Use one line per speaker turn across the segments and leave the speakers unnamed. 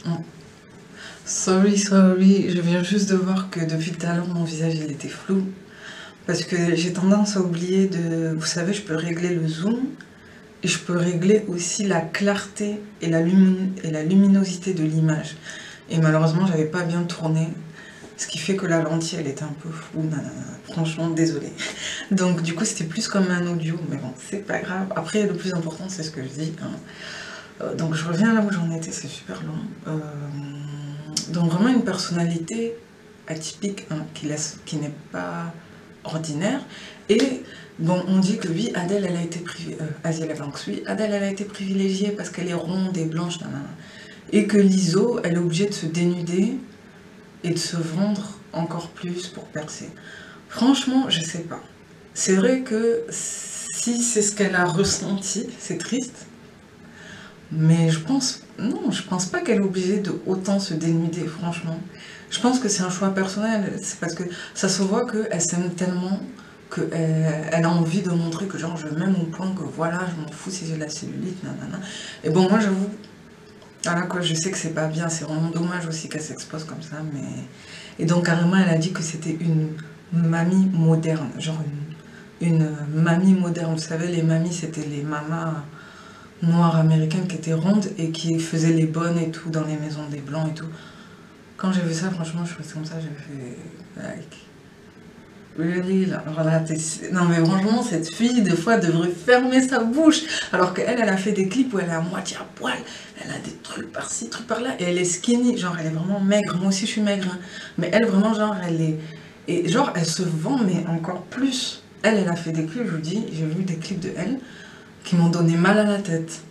Oh. Sorry, sorry, je viens juste de voir que depuis tout à l'heure, mon visage il était flou. Parce que j'ai tendance à oublier de... Vous savez, je peux régler le zoom et je peux régler aussi la clarté et la luminosité de l'image. Et malheureusement, j'avais pas bien tourné. Ce qui fait que la lentille, elle était un peu floue. Nanana. Franchement, désolée. Donc, du coup, c'était plus comme un audio. Mais bon, c'est pas grave. Après, le plus important, c'est ce que je dis. Hein. Donc, je reviens là où j'en étais. C'est super long. Donc, vraiment une personnalité atypique hein, qui n'est pas ordinaire. Et bon, on dit que oui, Adèle, elle a été oui, Adèle, elle a été privilégiée parce qu'elle est ronde et blanche. Nanana. Et que Liso, elle est obligée de se dénuder et de se vendre encore plus pour percer. Franchement, je sais pas. C'est vrai que si c'est ce qu'elle a ressenti, c'est triste. Mais je pense, non, je pense pas qu'elle est obligée de autant se dénuder, franchement. Je pense que c'est un choix personnel. C'est parce que ça se voit qu'elle s'aime tellement qu'elle a envie de montrer que genre je m'aime au point que voilà, je m'en fous si j'ai de la cellulite, nanana. Et bon, moi j'avoue, voilà quoi, je sais que c'est pas bien, c'est vraiment dommage aussi qu'elle s'expose comme ça, mais... Et donc carrément, elle a dit que c'était une mamie moderne, genre une mamie moderne. Vous savez, les mamies, c'était les mamas noires américaines qui étaient rondes et qui faisaient les bonnes et tout dans les maisons des blancs et tout. Quand j'ai vu ça, franchement, je suis comme ça, j'ai fait... Like, really, là, voilà, non mais franchement, cette fille, des fois, devrait fermer sa bouche. Alors qu'elle, elle a fait des clips où elle est à moitié à poil, elle a des trucs par-ci, trucs par-là, et elle est skinny, genre elle est vraiment maigre. Moi aussi, je suis maigre, hein. Mais elle, vraiment, genre, elle est... Et genre, elle se vend, mais encore plus. Elle a fait des clips, je vous dis, j'ai vu des clips de elle qui m'ont donné mal à la tête.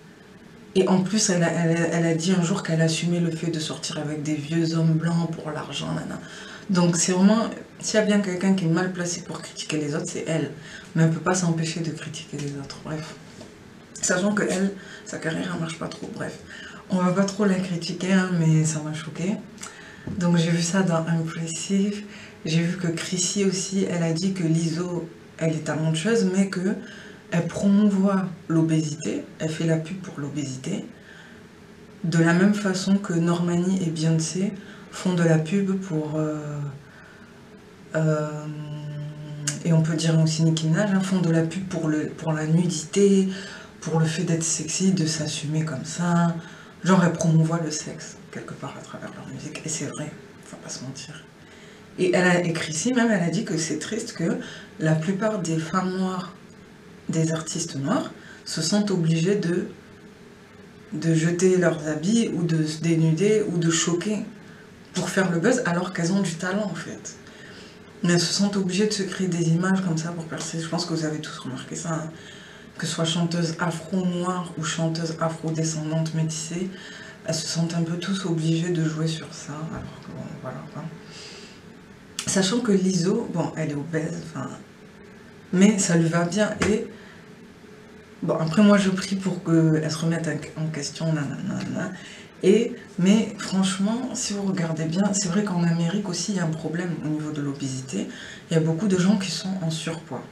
Et en plus, elle a dit un jour qu'elle assumait le fait de sortir avec des vieux hommes blancs pour l'argent, nana. Donc c'est vraiment, s'il y a bien quelqu'un qui est mal placé pour critiquer les autres, c'est elle. Mais elle ne peut pas s'empêcher de critiquer les autres, bref. Sachant que elle, sa carrière ne marche pas trop, bref. On va pas trop la critiquer, hein, mais ça m'a choquée. Donc j'ai vu ça dans Impressive. J'ai vu que Chrissy aussi, elle a dit que Liso, elle est talentueuse, mais que elle promouvoit l'obésité, elle fait la pub pour l'obésité, de la même façon que Normani et Beyoncé font de la pub pour... et on peut dire aussi Nicki Minaj, hein, font de la pub pour la nudité, pour le fait d'être sexy, de s'assumer comme ça. Genre, elles promouvoient le sexe, quelque part, à travers leur musique. Et c'est vrai, faut pas se mentir. Et elle a écrit ici, même, elle a dit que c'est triste que la plupart des femmes noires, des artistes noirs, se sentent obligés de jeter leurs habits ou de se dénuder ou de choquer pour faire le buzz alors qu'elles ont du talent en fait. Mais elles se sentent obligées de se créer des images comme ça pour percer. Je pense que vous avez tous remarqué ça, hein. Que ce soit chanteuse afro-noire ou chanteuse afro-descendante métissée, elles se sentent un peu tous obligées de jouer sur ça, alors que bon, voilà quoi. Sachant que Liso, bon, elle est obèse, enfin, mais ça lui va bien et bon, après moi je prie pour qu'elle se remette en question, nanana. Mais franchement, si vous regardez bien, c'est vrai qu'en Amérique aussi il y a un problème au niveau de l'obésité. Il y a beaucoup de gens qui sont en surpoids.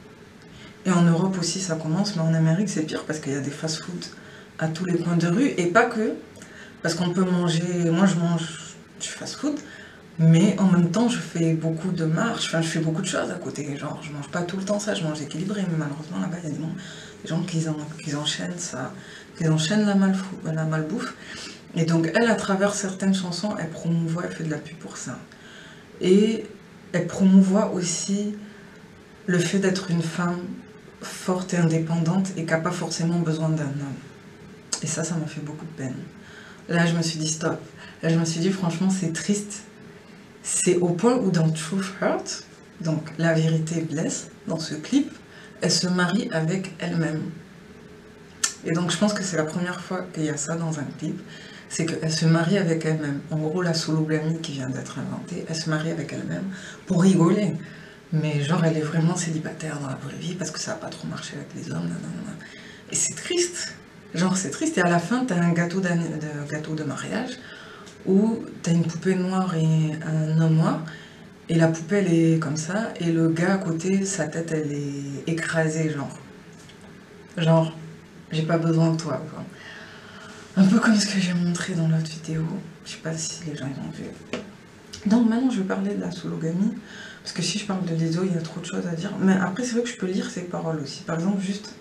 Et en Europe aussi ça commence, mais en Amérique c'est pire parce qu'il y a des fast-food à tous les coins de rue. Et pas que, parce qu'on peut manger, moi je mange du fast-food, mais en même temps je fais beaucoup de marches, enfin je fais beaucoup de choses à côté. Genre je mange pas tout le temps ça, je mange équilibré, mais malheureusement là-bas il y a des gens qui enchaînent ça, qui enchaînent la malbouffe. Et donc elle, à travers certaines chansons, elle promouvoit, elle fait de la pub pour ça. Et elle promouvoit aussi le fait d'être une femme forte et indépendante et qui n'a pas forcément besoin d'un homme. Et ça m'a fait beaucoup de peine. Là, je me suis dit stop. Là, je me suis dit franchement, c'est triste. C'est au point où dans Truth Hurt, donc La vérité blesse, dans ce clip, elle se marie avec elle-même. Et donc je pense que c'est la première fois qu'il y a ça dans un clip, c'est qu'elle se marie avec elle-même. En gros, la sologamie qui vient d'être inventée, elle se marie avec elle-même pour rigoler. Mais genre, elle est vraiment célibataire dans la vraie vie parce que ça n'a pas trop marché avec les hommes. Nanana. Et c'est triste. Genre, c'est triste. Et à la fin, t'as un gâteau de mariage où t'as une poupée noire et un homme noir. Et la poupée, elle est comme ça. Et le gars à côté, sa tête, elle est écrasée, genre. Genre, j'ai pas besoin de toi, quoi. Un peu comme ce que j'ai montré dans l'autre vidéo. Je sais pas si les gens ils ont vu. Donc maintenant je vais parler de la sologamie. Parce que si je parle de Lizzo, il y a trop de choses à dire. Mais après c'est vrai que je peux lire ses paroles aussi. Par exemple, juste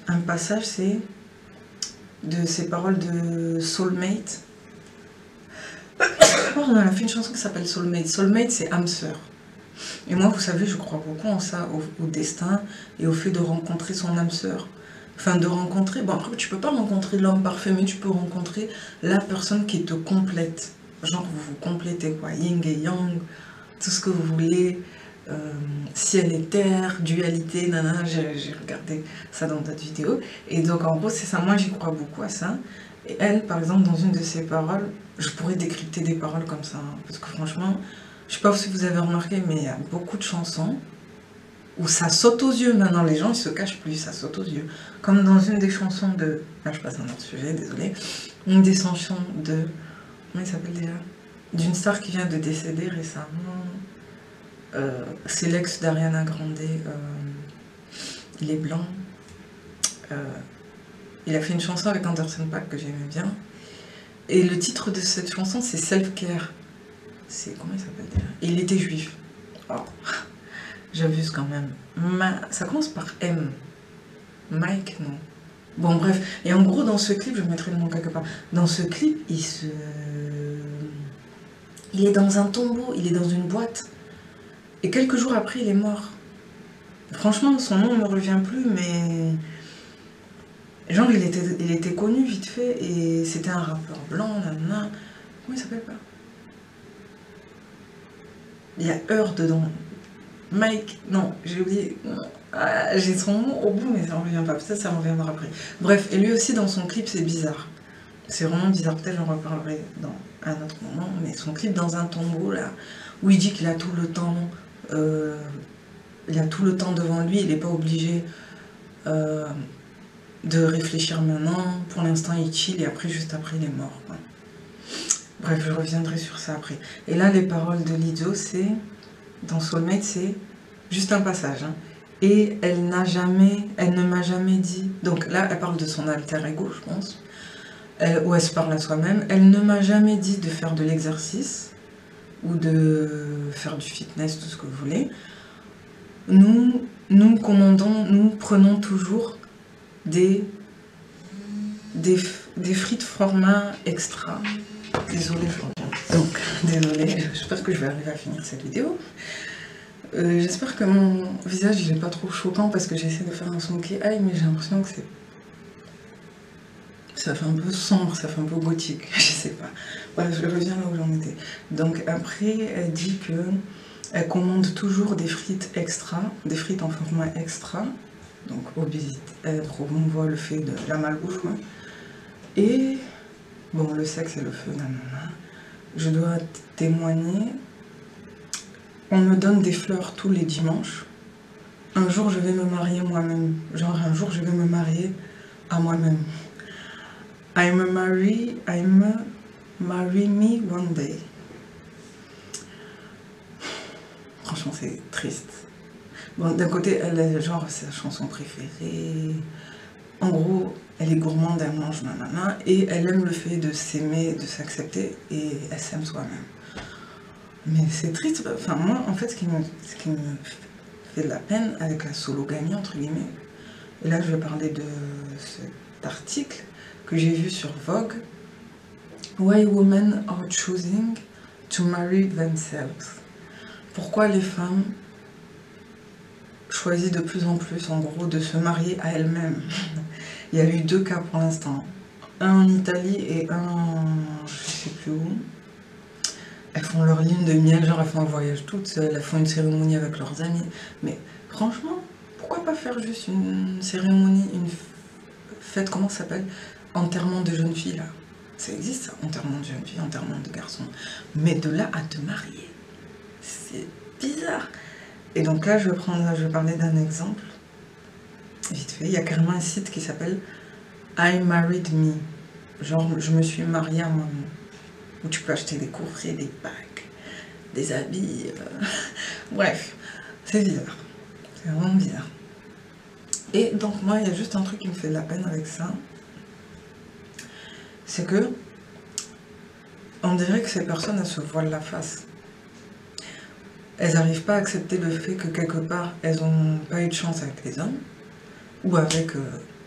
un passage, c'est de ses paroles de Soulmate. Pardon, elle a fait une chanson qui s'appelle Soulmate. Soulmate, c'est âme sœur. Et moi, vous savez, je crois beaucoup en ça, au destin et au fait de rencontrer son âme sœur. Enfin, de rencontrer... Bon, après, tu peux pas rencontrer l'homme parfait, mais tu peux rencontrer la personne qui te complète. Genre, vous vous complétez, quoi. Yin et yang, tout ce que vous voulez. Ciel et terre, dualité, nanana. J'ai regardé ça dans d'autres vidéos. Et donc, en gros, c'est ça. Moi, j'y crois beaucoup à ça. Et elle, par exemple, dans une de ses paroles, je pourrais décrypter des paroles comme ça. Hein, parce que franchement... Je sais pas si vous avez remarqué, mais il y a beaucoup de chansons où ça saute aux yeux. Maintenant, les gens, ils se cachent plus, ça saute aux yeux. Comme dans une des chansons de... Là, je passe à un autre sujet, désolé. Une des chansons de... Comment il s'appelle déjà? D'une star qui vient de décéder récemment. C'est l'ex d'Ariana Grande. Il est blanc. Il a fait une chanson avec Anderson .Paak que j'aimais bien. Et le titre de cette chanson, c'est Self Care. C'est comment il s'appelle déjà? Et il était juif. Oh, j'abuse quand même. Ça commence par M. Mike, non. Bon, bref. Et en gros, dans ce clip, je mettrai le nom quelque part. Dans ce clip, il est dans un tombeau, il est dans une boîte. Et quelques jours après, il est mort. Franchement, son nom ne me revient plus, mais... Genre, il était connu vite fait, et c'était un rappeur blanc, nanana. Comment il s'appelle pas? Il y a Heure dedans. Mike, non, j'ai oublié. Ah, j'ai son nom au bout, mais ça ne revient pas. Peut-être ça me reviendra après. Bref, et lui aussi, dans son clip, c'est bizarre. C'est vraiment bizarre. Peut-être j'en reparlerai dans un autre moment. Mais son clip dans un tombeau, là, où il dit qu'il a tout le temps... il a tout le temps devant lui. Il n'est pas obligé de réfléchir maintenant. Pour l'instant, il chill. Et après, juste après, il est mort. Quoi. Bref, je reviendrai sur ça après. Et là, les paroles de Lizzo, c'est... Dans Soulmate, c'est juste un passage. Hein. Et elle ne m'a jamais dit... Donc là, elle parle de son alter ego, je pense. Où elle se parle à soi-même. Elle ne m'a jamais dit de faire de l'exercice. Ou de faire du fitness, tout ce que vous voulez. Nous commandons, nous prenons toujours des frites format extra. Désolée, je reviens. Donc, désolée, j'espère que je vais arriver à finir cette vidéo. J'espère que mon visage il est pas trop choquant parce que j'essaie de faire un son qui aille, mais j'ai l'impression que ça fait un peu sombre, ça fait un peu gothique, je sais pas. Voilà, je reviens là où j'en étais. Donc après, elle dit que elle commande toujours des frites extra, des frites en format extra. Donc obésité, elle promouvoit le fait de la malbouffe. Ouais. Et bon, le sexe et le feu, nanana. Je dois témoigner. On me donne des fleurs tous les dimanches. Un jour, je vais me marier moi-même. Genre, un jour, je vais me marier à moi-même. I'm marry me one day. Franchement, c'est triste. Bon, d'un côté, elle est genre, c'est sa chanson préférée. En gros, elle est gourmande, elle mange, nanana, et elle aime le fait de s'aimer, de s'accepter, et elle s'aime soi-même. Mais c'est triste, enfin moi, en fait, ce qui me fait de la peine avec la sologamie, entre guillemets, et là je vais parler de cet article que j'ai vu sur Vogue, Why Women Are Choosing to Marry Themselves. Pourquoi les femmes choisissent de plus en plus, en gros, de se marier à elles-mêmes. Il y a eu 2 cas pour l'instant. Un en Italie et un, je sais plus où. Elles font leur ligne de miel, genre elles font un voyage toutes seules, elles font une cérémonie avec leurs amis. Mais franchement, pourquoi pas faire juste une cérémonie, une fête, comment ça s'appelle? Enterrement de jeune fille, là. Ça existe ça, enterrement de jeune fille, enterrement de garçon. Mais de là à te marier, c'est bizarre. Et donc là, je vais parler d'un exemple. Vite fait, il y a carrément un site qui s'appelle I Married Me. Genre, je me suis mariée à moi-même. Où tu peux acheter des coffrets, des packs, des habits. Bref, c'est bizarre. C'est vraiment bizarre. Et donc, moi, il y a juste un truc qui me fait de la peine avec ça. c'est que on dirait que ces personnes, elles se voilent la face. Elles n'arrivent pas à accepter le fait que quelque part, elles n'ont pas eu de chance avec les hommes, ou avec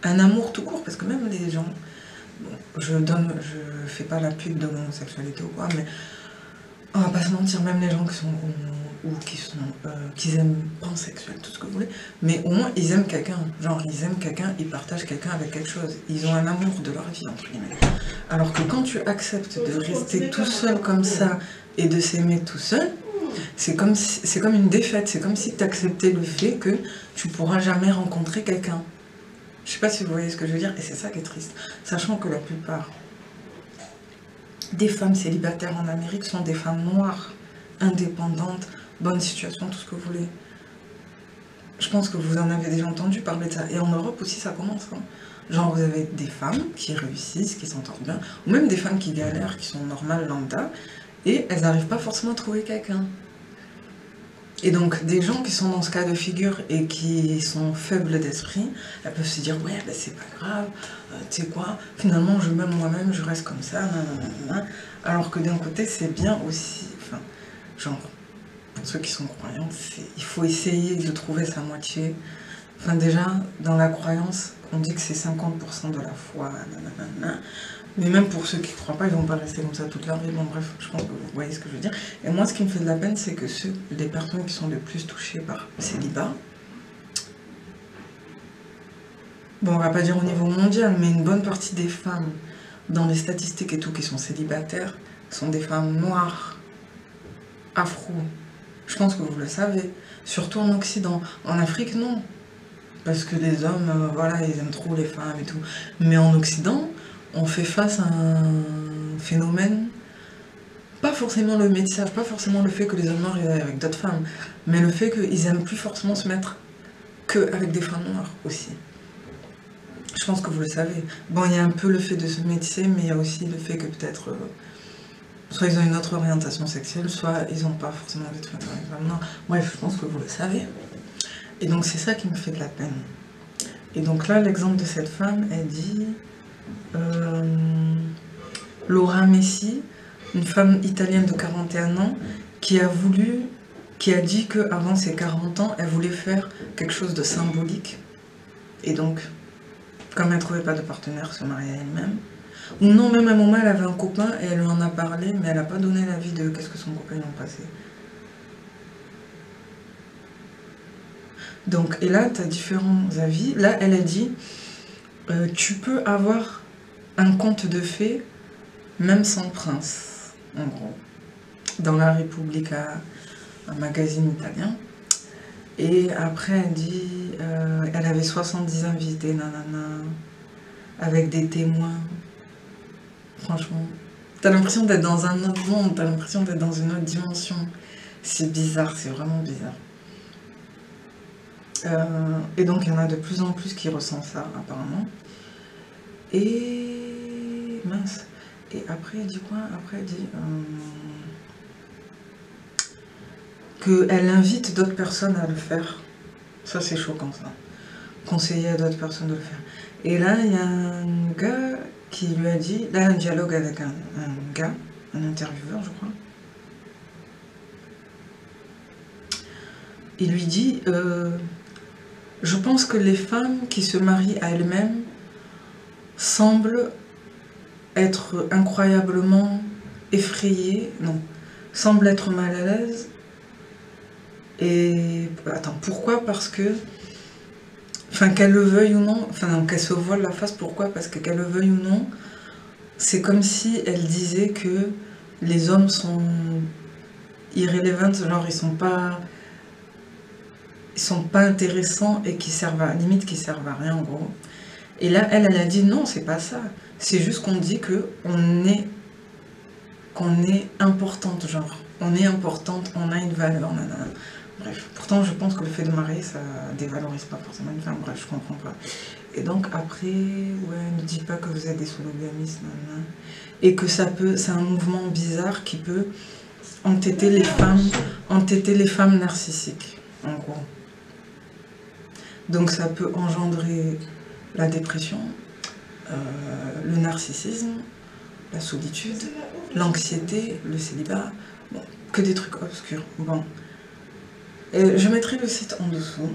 un amour tout court, parce que même les gens, bon, je fais pas la pub de l'homosexualité ou quoi, mais on va pas se mentir, même les gens qui sont ou qui aiment pansexuels, tout ce que vous voulez, mais au moins ils aiment quelqu'un, genre ils aiment quelqu'un, ils partagent quelqu'un avec quelque chose, ils ont un amour de leur vie, entre guillemets. Alors que quand tu acceptes de rester tout seul comme ça et de s'aimer tout seul, c'est comme une défaite, c'est comme si tu acceptais le fait que tu pourras jamais rencontrer quelqu'un. Je sais pas si vous voyez ce que je veux dire, et c'est ça qui est triste, sachant que la plupart des femmes célibataires en Amérique sont des femmes noires, indépendantes, bonne situation, tout ce que vous voulez. Je pense que vous en avez déjà entendu parler de ça. Et en Europe aussi, ça commence. Hein. Genre, vous avez des femmes qui réussissent, qui s'entendent bien, ou même des femmes qui galèrent, qui sont normales, lambda, et elles n'arrivent pas forcément à trouver quelqu'un. Et donc, des gens qui sont dans ce cas de figure et qui sont faibles d'esprit, elles peuvent se dire, ouais, ben, c'est pas grave, tu sais quoi, finalement, je m'aime moi-même, je reste comme ça, nanana. Alors que d'un côté, c'est bien aussi, enfin, genre, pour ceux qui sont croyants, il faut essayer de trouver sa moitié. Enfin, déjà, dans la croyance, on dit que c'est 50% de la foi, nanana. Mais même pour ceux qui ne croient pas, ils vont pas rester comme ça toute leur vie. Bon bref, je pense que vous voyez ce que je veux dire. Et moi, ce qui me fait de la peine, c'est que les personnes qui sont le plus touchées par le célibat, bon, on va pas dire au niveau mondial, mais une bonne partie des femmes, dans les statistiques et tout, qui sont célibataires, sont des femmes noires, afro. Je pense que vous le savez. Surtout en Occident. En Afrique, non. Parce que les hommes, voilà, ils aiment trop les femmes et tout. Mais en Occident, on fait face à un phénomène, pas forcément le métissage, pas forcément le fait que les hommes noirs aillent avec d'autres femmes, mais le fait qu'ils aiment plus forcément se mettre qu'avec des femmes noires aussi. Je pense que vous le savez. Bon, il y a un peu le fait de se métisser, mais il y a aussi le fait que peut-être, soit ils ont une autre orientation sexuelle, soit ils n'ont pas forcément envie de se mettre avec des femmes noires. Bref, je pense que vous le savez. Et donc c'est ça qui me fait de la peine. Et donc là, l'exemple de cette femme, elle dit... Laura Messi, une femme italienne de 41 ans, qui a dit qu'avant ses 40 ans, elle voulait faire quelque chose de symbolique. Et donc, comme elle ne trouvait pas de partenaire, se marier à elle-même. Ou non, même à un moment, elle avait un copain et elle lui en a parlé, mais elle n'a pas donné l'avis de qu'est-ce que son copain lui a passé. Donc, et là, tu as différents avis. Là, elle a dit, tu peux avoir un conte de fées, même sans prince, en gros. Dans la Repubblica, un magazine italien. Et après, elle dit, elle avait 70 invités, nanana, avec des témoins. Franchement, t'as l'impression d'être dans un autre monde, t'as l'impression d'être dans une autre dimension. C'est bizarre, c'est vraiment bizarre. Et donc, il y en a de plus en plus qui ressentent ça, apparemment. Et... mince. Et après, elle dit quoi? Après, elle dit... qu'elle invite d'autres personnes à le faire. Ça, c'est choquant, ça. Conseiller à d'autres personnes de le faire. Et là, il y a un gars qui lui a dit... Là, un dialogue avec un gars, un intervieweur, je crois. Il lui dit... je pense que les femmes qui se marient à elles-mêmes semblent être incroyablement effrayées, non, semblent être mal à l'aise. Et attends, pourquoi? Parce que, enfin, qu'elle le veuille ou non, enfin, qu'elle se voile la face, pourquoi? Parce que qu'elle le veuille ou non, c'est comme si elle disait que les hommes sont irrelevant, genre ils sont pas intéressants et qui servent à limite qui servent à rien en gros. Et là elle a dit non, c'est pas ça, c'est juste qu'on dit que on est importante, genre on est importante, on a une valeur, nanana. Bref, pourtant je pense que le fait de marier ça dévalorise pas forcément une femme, bref je comprends pas. Et donc après, ouais, ne dites pas que vous êtes des solo-gamistes, nanana. Et que ça peut, c'est un mouvement bizarre qui peut entêter les femmes narcissiques, en gros. Donc ça peut engendrer la dépression, le narcissisme, la solitude, l'anxiété, le célibat, bon, que des trucs obscurs. Bon. Je mettrai le site en dessous.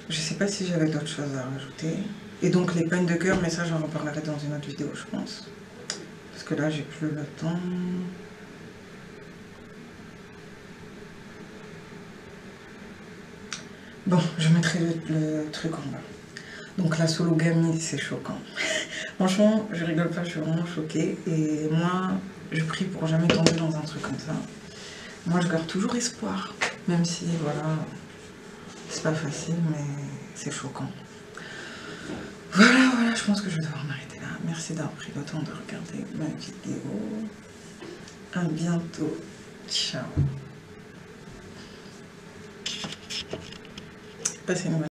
Je sais pas si j'avais d'autres choses à rajouter. Et donc les peines de cœur, mais ça j'en reparlerai dans une autre vidéo, je pense. Parce que là j'ai plus le temps. Bon, je mettrai le truc en bas. Donc la sologamie, c'est choquant. Franchement, je rigole pas, je suis vraiment choquée. Et moi, je prie pour jamais tomber dans un truc comme ça. Moi, je garde toujours espoir. Même si, voilà, c'est pas facile, mais c'est choquant. Voilà, je pense que je vais devoir m'arrêter là. Merci d'avoir pris le temps de regarder ma vidéo. À bientôt. Ciao. Passez une bonne